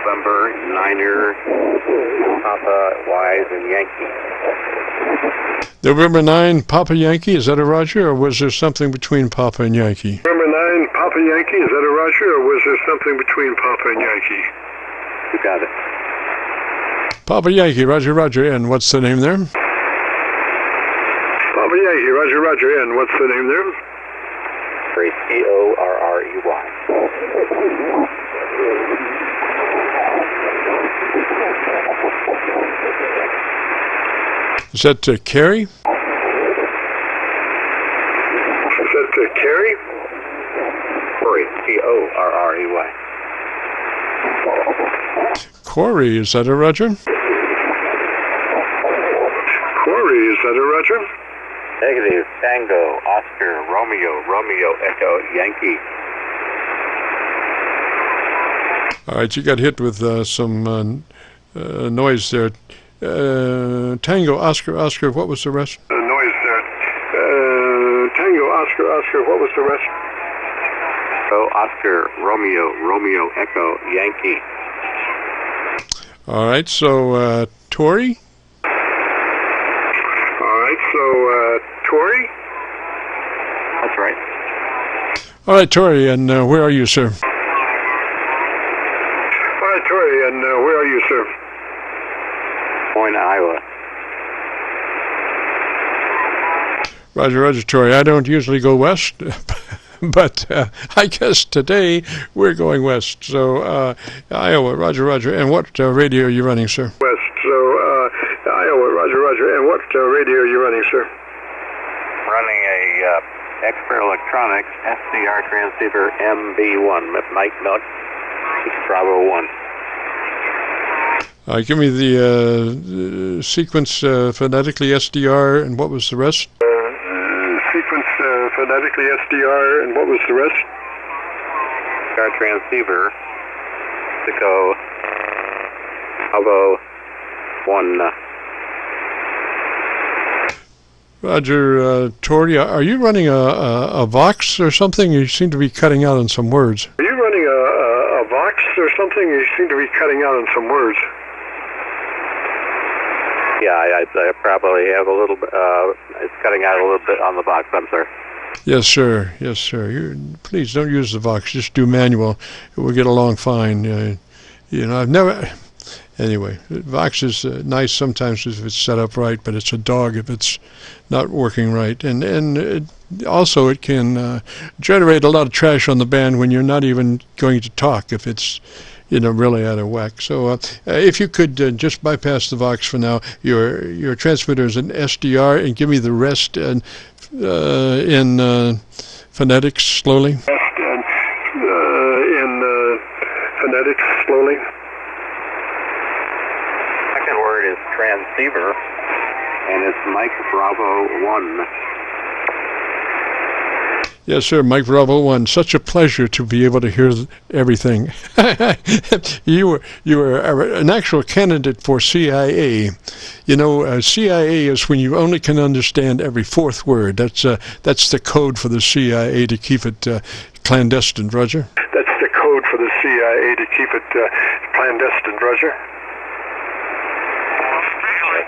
November, Niner, Papa, Wise, and Yankee. November 9, Papa Yankee, is that a Roger, or was there something between Papa and Yankee? November 9, Papa Yankee, is that a Roger, or was there something between Papa and Yankee? You got it. Papa Yankee, Roger, Roger, and what's the name there? Papa Yankee, Roger, Roger, and what's the name there? Torrey. Is that Carrie? Is that Carrie? Torrey, Torrey. Corey, is that a Roger? Corey, is that a Roger? Negative, Tango, Oscar, Romeo, Echo, Yankee. All right, you got hit with some noise there. Tango, Oscar, what was the rest? Noise there. Tango, Oscar, what was the rest? Oh, Oscar, Romeo, Echo, Yankee. All right, so Torrey? Torrey? That's right. All right, Torrey, and where are you, sir? All right, Torrey, and where are you, sir? Des Moines, Iowa. Roger, Roger, Torrey. I don't usually go west, but I guess today we're going west. So, Iowa, Roger, Roger. And what radio are you running, sir? West. So, Iowa, Roger, Roger. And what radio are you running, sir? Running a Expert Electronics SDR transceiver MB1, Mike Milk, Bravo 1. Give me the sequence phonetically SDR, and what was the rest? Sequence phonetically SDR, and what was the rest? Our transceiver, Mexico, Bravo 1. Roger, Torrey, are you running a Vox or something? You seem to be cutting out on some words. Are you running a Vox or something? You seem to be cutting out on some words. Yeah, I probably have a little bit, it's cutting out a little bit on the box, I'm sorry. Yes, sir. Yes, sir. Please don't use the Vox. Just do manual. It will get along fine. I've never... Anyway, Vox is nice sometimes if it's set up right, but it's a dog if it's not working right. And also it can generate a lot of trash on the band when you're not even going to talk if it's really out of whack. So if you could just bypass the Vox for now, your transmitter is an SDR, and give me the rest in phonetics slowly. In phonetics slowly. Is transceiver, and it's Mike Bravo 1. Yes, sir, Mike Bravo 1. Such a pleasure to be able to hear everything. You were an actual candidate for CIA. CIA is when you only can understand every fourth word. That's the code for the CIA to keep it clandestine, Roger. That's the code for the CIA to keep it clandestine, Roger.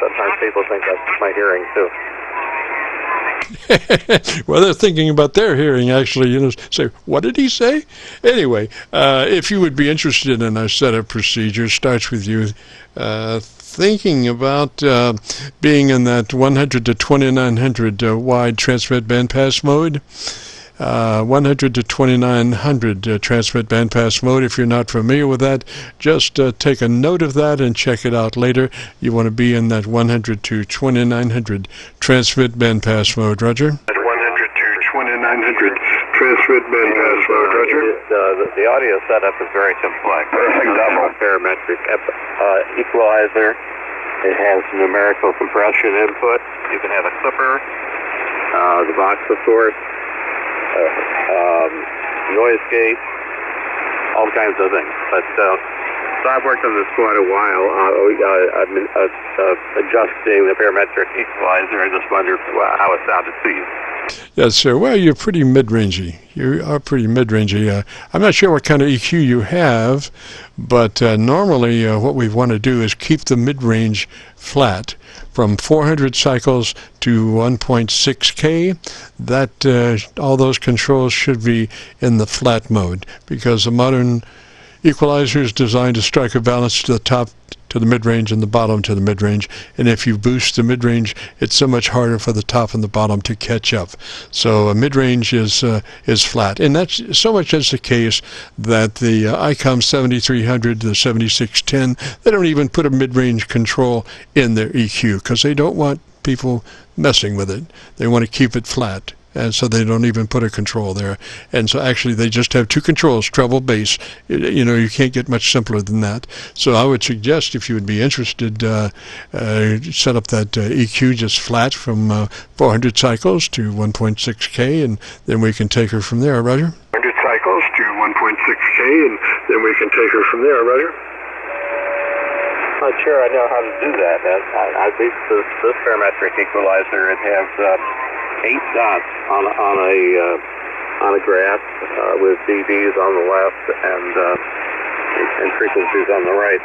Sometimes people think that's my hearing, too. Well, they're thinking about their hearing, actually, say, what did he say? Anyway, if you would be interested in our set of procedures, starts with you thinking about being in that 100 to 2900 wide transmit bandpass mode. 100 to 2900 transmit bandpass mode. If you're not familiar with that, just take a note of that and check it out later. You want to be in that 100 to 2900 transmit bandpass mode, Roger. 100 to 2900 transmit bandpass mode, Roger. The audio setup is very complex. Double parametric equalizer. It has numerical compression input. You can have a clipper. The box, of course. Noise gate, all kinds of things. But so I've worked on this quite a while. I've been adjusting the parametric equalizer. I just wondered how it sounded to you. Yes, sir. Well, you're pretty mid-rangey. You are pretty mid-rangey. I'm not sure what kind of EQ you have, but normally what we want to do is keep the mid-range flat from 400 cycles to 1.6K. That all those controls should be in the flat mode, because the modern equalizer is designed to strike a balance to the top to the mid-range and the bottom to the mid-range, and if you boost the mid-range, it's so much harder for the top and the bottom to catch up. So mid-range is flat, and that's so much as the case that the ICOM 7300, the 7610, they don't even put a mid-range control in their EQ because they don't want people messing with it. They want to keep it flat. And so they don't even put a control there. And so actually they just have two controls, treble, bass. You know, you can't get much simpler than that. So I would suggest, if you would be interested, set up that EQ just flat from 400 cycles to 1.6K, and then we can take her from there. Roger? 100 cycles to 1.6K, and then we can take her from there. Roger? Not sure I know how to do that. This parametric equalizer, it has 8 dots on a graph with dBs on the left and frequencies on the right,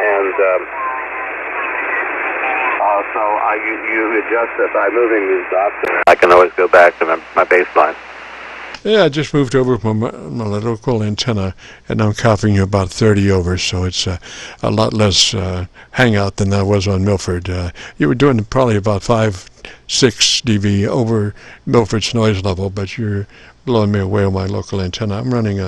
and so you adjust it by moving these dots. I can always go back to my baseline. Yeah, I just moved over from my local antenna, and I'm copying you about 30 over, so it's a lot less hangout than I was on Milford. You were doing probably about 5-6 dB over Milford's noise level, but you're blowing me away on my local antenna. I'm running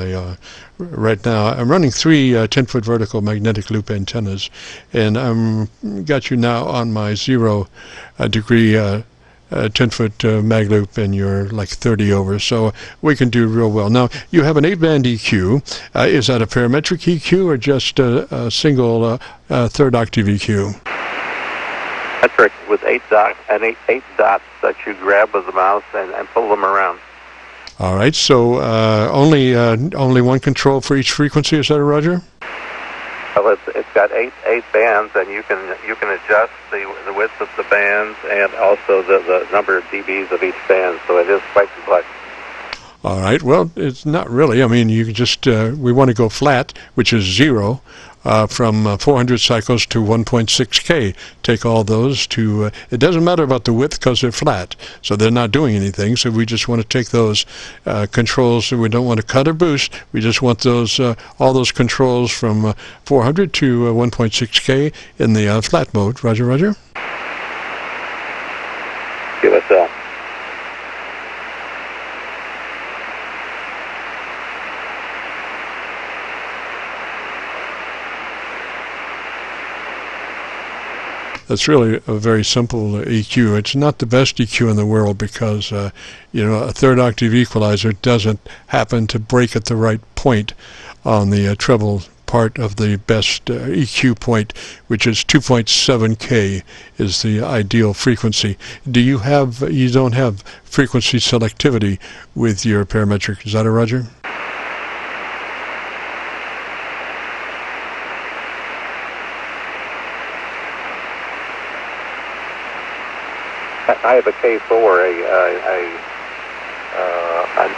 right now, I'm running 3 10-foot vertical magnetic loop antennas, and I'm got you now on my 0 degree 10-foot mag loop, and you're like 30 over, so we can do real well. Now, you have an 8-band EQ. Is that a parametric EQ or just a single third octave EQ? Metric with 8 dots that you grab with the mouse and pull them around. All right, so only one control for each frequency, is that a Roger? Well, it's got eight bands, and you can adjust the width of the bands and also the number of dBs of each band. So it is quite complex. All right. Well, it's not really. I mean, you can just we want to go flat, which is 0, from 400 cycles to 1.6K. Take all those to. It doesn't matter about the width because they're flat, so they're not doing anything. So we just want to take those controls. We don't want to cut or boost. We just want those all those controls from 400 to 1.6K in the flat mode. Roger, Roger. Give us that. That's really a very simple EQ. It's not the best EQ in the world because, you know, a third octave equalizer doesn't happen to break at the right point on the treble part of the best EQ point, which is 2.7K is the ideal frequency. You don't have frequency selectivity with your parametric. Is that a Roger? I have a K4,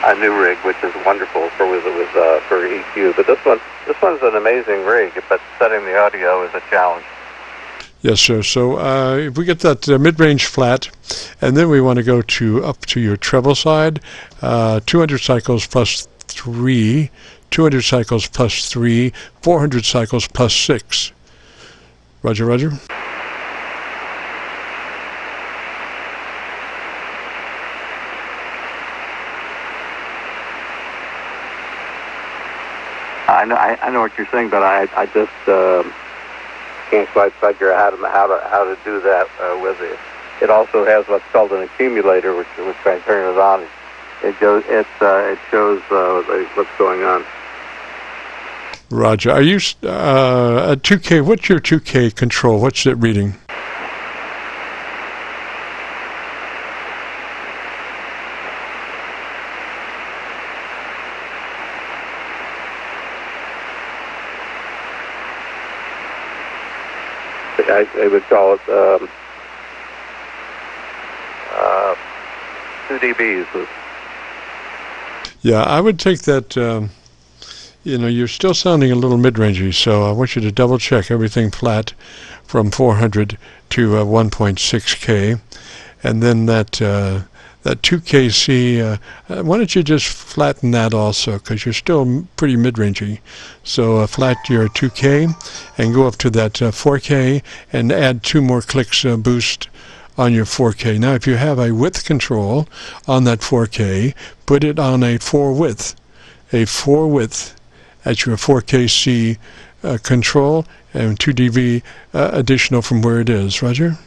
a new rig, which is wonderful for EQ. But this one's an amazing rig, but setting the audio is a challenge. Yes, sir. So if we get that mid-range flat, and then we want to go up to your treble side, 200 cycles plus 3, 200 cycles plus 3, 400 cycles plus 6. Roger, Roger. I know what you're saying, but I just can't quite figure out how to do that with it. It also has what's called an accumulator, which when I turn it on, it shows what's going on. Roger. Are you at 2K? What's your 2K control? What's it reading? I would call it 2 dBs. Yeah, I would take that, you know, you're still sounding a little mid-rangey, so I want you to double-check everything flat from 400 to 1.6K. And then that 2KC, why don't you just flatten that also, because you're still pretty mid-rangey. So flat your 2K and go up to that 4K and add 2 more clicks boost on your 4K. Now, if you have a width control on that 4K, put it on a 4 width at your 4KC control, and 2 dB additional from where it is. Roger?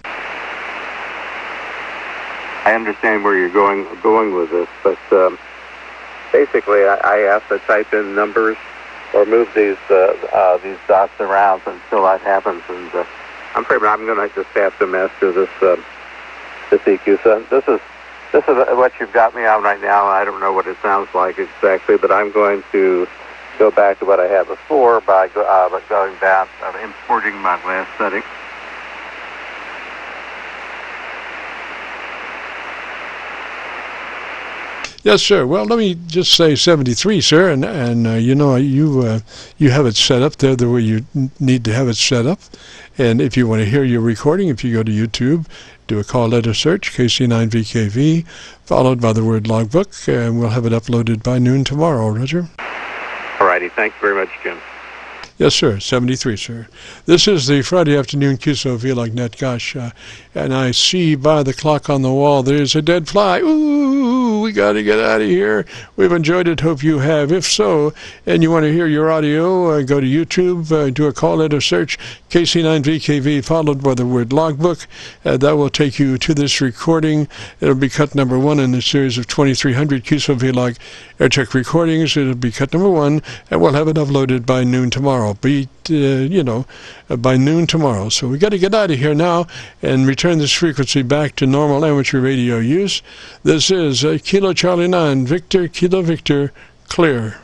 I understand where you're going with this, but basically I have to type in numbers or move these dots around until that happens, and I'm afraid I'm going to just have to master this EQ. So this is what you've got me on right now. I don't know what it sounds like exactly, but I'm going to go back to what I had before by going back, importing my last setting. Yes, sir. Well, let me just say 73, sir, and you know, you have it set up there the way you need to have it set up. And if you want to hear your recording, if you go to YouTube, do a call letter search, KC9VKV, followed by the word logbook, and we'll have it uploaded by noon tomorrow. Roger? All righty. Thanks very much, Jim. Yes, sir. 73, sir. This is the Friday afternoon Qso-Vlog net. Gosh, and I see by the clock on the wall there's a dead fly. Ooh, we got to get out of here. We've enjoyed it. Hope you have. If so, and you want to hear your audio, go to YouTube, do a call letter search, KC9VKV, followed by the word logbook. That will take you to this recording. It'll be cut number 1 in a series of 2,300 Qso-Vlog aircheck recordings. It'll be cut number 1, and we'll have it uploaded by noon tomorrow. By noon tomorrow. So we got to get out of here now and return this frequency back to normal amateur radio use. This is Kilo Charlie 9, Victor, Kilo Victor, clear.